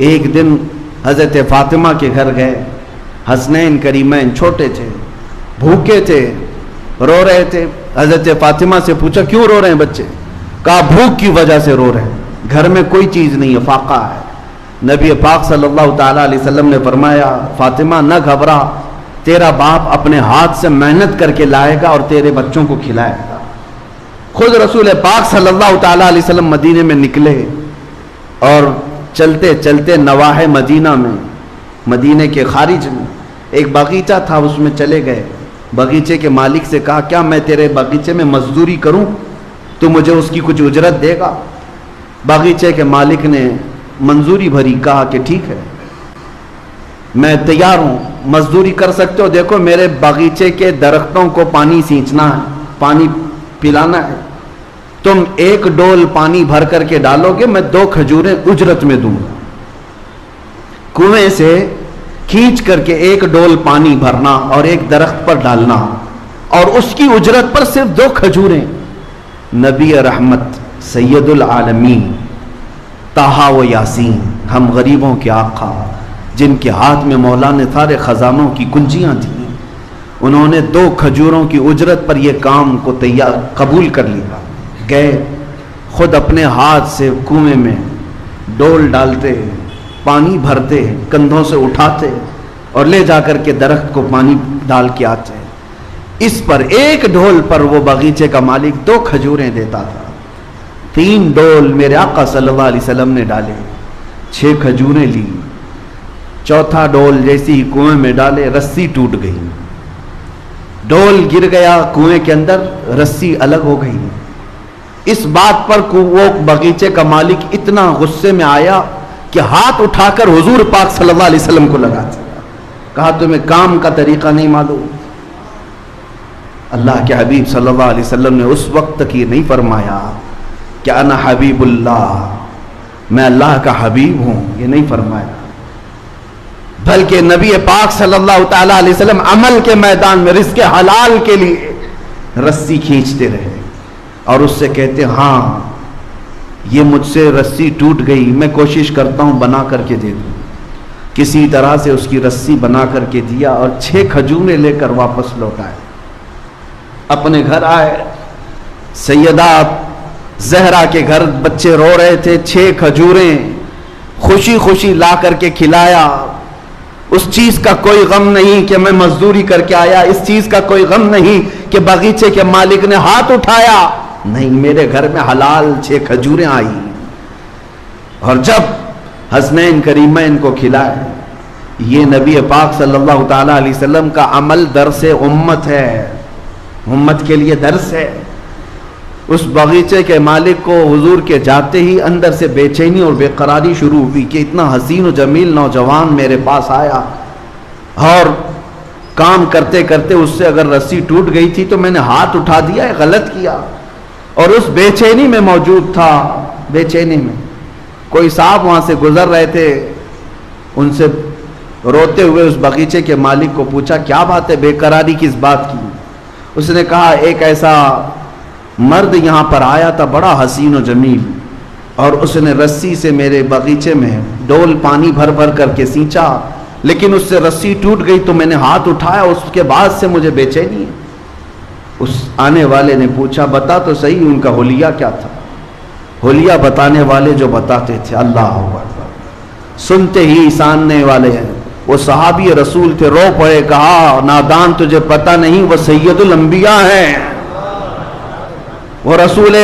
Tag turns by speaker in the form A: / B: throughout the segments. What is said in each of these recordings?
A: ایک دن حضرت فاطمہ کے گھر گئے، حسنین کریمین چھوٹے تھے، بھوکے تھے، رو رہے تھے۔ حضرت فاطمہ سے پوچھا کیوں رو رہے ہیں بچے؟ کہا بھوک کی وجہ سے رو رہے ہیں، گھر میں کوئی چیز نہیں ہے، فاقہ ہے۔ نبی پاک صلی اللہ تعالیٰ علیہ وسلم نے فرمایا فاطمہ نہ گھبرا، تیرا باپ اپنے ہاتھ سے محنت کر کے لائے گا اور تیرے بچوں کو کھلائے گا۔ خود رسول پاک صلی اللہ تعالیٰ علیہ وسلم مدینے میں نکلے اور چلتے چلتے نواحِ مدینہ میں، مدینے کے خارج میں ایک باغیچہ تھا، اس میں چلے گئے۔ باغیچے کے مالک سے کہا کیا میں تیرے باغیچے میں مزدوری کروں؟ تو مجھے اس کی کچھ اجرت دے گا؟ باغیچے کے مالک نے منظوری بھری، کہا کہ ٹھیک ہے میں تیار ہوں، مزدوری کر سکتے ہو۔ دیکھو میرے باغیچے کے درختوں کو پانی سینچنا ہے، پانی پلانا ہے، تم 1 ڈول پانی بھر کر کے ڈالو گے، میں 2 کھجوریں اجرت میں دوں گا۔ کنویں سے کھینچ کر کے 1 ڈول پانی بھرنا اور ایک درخت پر ڈالنا، اور اس کی اجرت پر صرف 2 کھجوریں۔ نبی رحمت سید العالمین طٰہٰ و یاسین، ہم غریبوں کے آقا، جن کے ہاتھ میں مولا نے سارے خزانوں کی کنجیاں تھیں، انہوں نے 2 کھجوروں کی اجرت پر یہ کام کو قبول کر لیا۔ گئے خود اپنے ہاتھ سے کنویں میں ڈول ڈالتے، پانی بھرتے، کندھوں سے اٹھاتے اور لے جا کر کے درخت کو پانی ڈال کے آتے۔ اس پر 1 ڈول پر وہ باغیچے کا مالک 2 کھجوریں دیتا تھا۔ 3 ڈول میرے آقا صلی اللہ علیہ وسلم نے ڈالے، 6 کھجوریں لی۔ 4تھا ڈول جیسی ہی کنویں میں ڈالے، رسی ٹوٹ گئی، ڈول گر گیا کنویں کے اندر، رسی الگ ہو گئی۔ اس بات پر وہ باغیچے کا مالک اتنا غصے میں آیا کہ ہاتھ اٹھا کر حضور پاک صلی اللہ علیہ وسلم کو لگا دیا، کہا تمہیں کام کا طریقہ نہیں معلوم؟ اللہ کے حبیب صلی اللہ علیہ وسلم نے اس وقت تک یہ نہیں فرمایا کہ انا حبیب اللہ، میں اللہ کا حبیب ہوں، یہ نہیں فرمایا، بلکہ نبی پاک صلی اللہ تعالیٰ علیہ وسلم عمل کے میدان میں رزق حلال کے لیے رسی کھینچتے رہے اور اس سے کہتے ہاں یہ مجھ سے رسی ٹوٹ گئی، میں کوشش کرتا ہوں بنا کر کے دے دوں۔ کسی طرح سے اس کی رسی بنا کر کے دیا اور 6 کھجوریں لے کر واپس لوٹ آئے۔ اپنے گھر آئے، سیدہ زہرا کے گھر بچے رو رہے تھے، 6 کھجوریں خوشی خوشی لا کر کے کھلایا۔ اس چیز کا کوئی غم نہیں کہ میں مزدوری کر کے آیا، اس چیز کا کوئی غم نہیں کہ باغیچے کے مالک نے ہاتھ اٹھایا، نہیں، میرے گھر میں حلال 6 کھجوریں آئی۔ اور جب حسنین کریمین کو کھلائے، یہ نبی پاک صلی اللہ تعالیٰ علیہ وسلم کا عمل درس امت ہے، امت کے لیے درس ہے۔ اس باغیچے کے مالک کو حضور کے جاتے ہی اندر سے بے چینی اور بے قراری شروع ہوئی کہ اتنا حسین و جمیل نوجوان میرے پاس آیا اور کام کرتے کرتے اس سے اگر رسی ٹوٹ گئی تھی تو میں نے ہاتھ اٹھا دیا، غلط کیا، اور اس بے چینی میں موجود تھا۔ بے چینی میں کوئی صاحب وہاں سے گزر رہے تھے، ان سے روتے ہوئے اس باغیچے کے مالک کو پوچھا کیا بات ہے، بے قراری کس بات کی؟ اس نے کہا ایک ایسا مرد یہاں پر آیا تھا بڑا حسین و جمیل، اور اس نے رسی سے میرے باغیچے میں ڈول پانی بھر بھر کر کے سینچا، لیکن اس سے رسی ٹوٹ گئی تو میں نے ہاتھ اٹھایا، اس کے بعد سے مجھے بے چینی ہے۔ اس آنے والے نے پوچھا بتا تو صحیح ان کا حلیہ کیا تھا؟ حلیہ بتانے والے جو بتاتے تھے، اللہ اکبر، سنتے ہی ساننے والے ہیں، وہ صحابی رسول تھے، رو پڑے، کہا نادان تجھے پتہ نہیں وہ سید الانبیاء ہیں، وہ رسول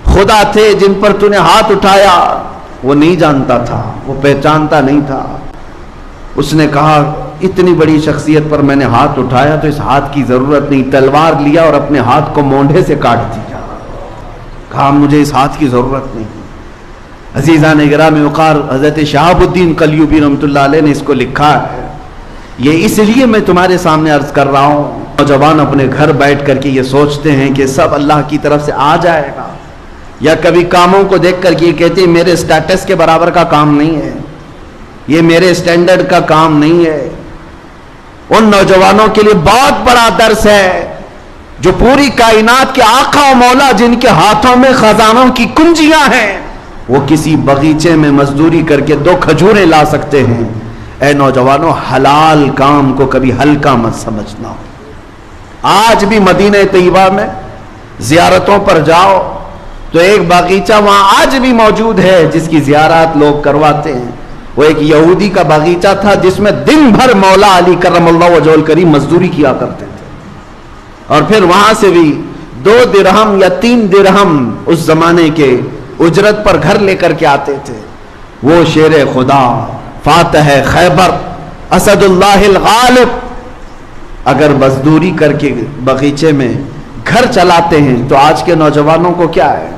A: خدا تھے جن پر تو نے ہاتھ اٹھایا۔ وہ نہیں جانتا تھا، وہ پہچانتا نہیں تھا۔ اس نے کہا اتنی بڑی شخصیت پر میں نے ہاتھ اٹھایا تو اس ہاتھ کی ضرورت نہیں، تلوار لیا اور اپنے ہاتھ کو مونڈھے سے کاٹ دیا، کہا مجھے اس ہاتھ کی ضرورت نہیں۔ عزیزان گرامی وقار، حضرت شہاب الدین قلیوبی رحمۃ اللہ علیہ نے اس کو لکھا ہے۔ یہ اس لیے میں تمہارے سامنے عرض کر رہا ہوں، نوجوان اپنے گھر بیٹھ کر کے یہ سوچتے ہیں کہ سب اللہ کی طرف سے آ جائے گا، یا کبھی کاموں کو دیکھ کر کے یہ کہتے ہیں میرے سٹیٹس کے برابر کا کام نہیں ہے، یہ میرے سٹینڈرڈ کا کام نہیں ہے۔ ان نوجوانوں کے لیے بہت بڑا درس ہے جو پوری کائنات کے آقا و مولا، جن کے ہاتھوں میں خزانوں کی کنجیاں ہیں، وہ کسی باغیچے میں مزدوری کر کے 2 کھجوریں لا سکتے ہیں۔ اے نوجوانوں، حلال کام کو کبھی ہلکا مت سمجھنا۔ آج بھی مدینہ طیبہ میں زیارتوں پر جاؤ تو ایک باغیچہ وہاں آج بھی موجود ہے جس کی زیارت لوگ کرواتے ہیں۔ وہ ایک یہودی کا باغیچہ تھا جس میں دن بھر مولا علی کرم اللہ وجہہ الکریم مزدوری کیا کرتے تھے، اور پھر وہاں سے بھی 2 درہم یا 3 درہم اس زمانے کے اجرت پر گھر لے کر کے آتے تھے۔ وہ شیر خدا، فاتح خیبر، اسد اللہ الغالب اگر مزدوری کر کے باغیچے میں گھر چلاتے ہیں تو آج کے نوجوانوں کو کیا ہے؟